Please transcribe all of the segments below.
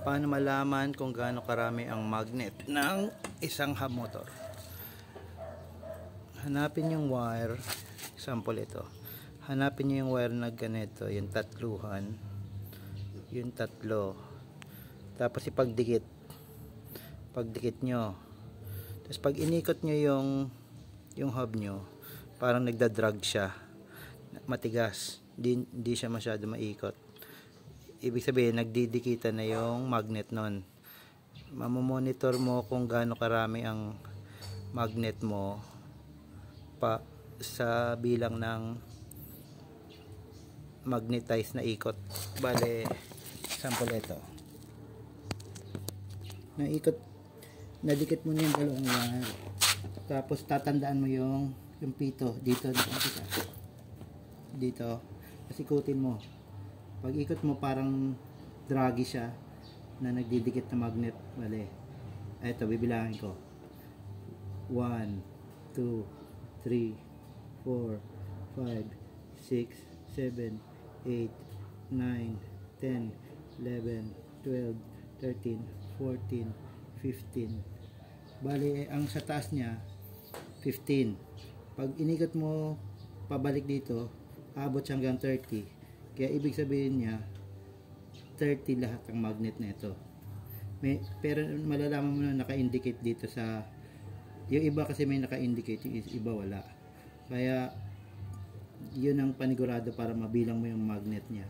Paano malaman kung gaano karami ang magnet ng isang hub motor? Hanapin yung wire, example ito. Hanapin niyo yung wire na ganito, yung tatluhan, yung tatlo. Tapos ipagdikit. Pagdikit nyo. Tapos pag inikot nyo yung hub nyo, parang nagdadrag siya. Matigas. Hindi siya masyado maikot. Ibig sabihin, nagdidikitan na yung magnet nun. Mamomonitor mo kung gaano karami ang magnet mo pa sa bilang ng magnetized na ikot. Bale, sample ito. Naikot, nadikit mo na yung dalawang wire. Tapos tatandaan mo yung pito dito, dito. Tapos ikutin mo. Pag ikot mo, parang draggy siya na nagdidikit na magnet. Bale, eto, bibilangin ko. 1, 2, 3, 4, 5, 6, 7, 8, 9, 10, 11, 12, 13, 14, 15. Bale, ang sa taas niya 15. Pag inikot mo pabalik dito, abot siya hanggang 30. Kaya ibig sabihin niya 30 lahat ang magnet na ito. Pero malalaman mo na naka-indicate dito sa yung iba, kasi may naka-indicate, yung iba wala. Kaya yun ang panigurado para mabilang mo yung magnet niya.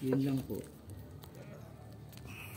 Yun lang po.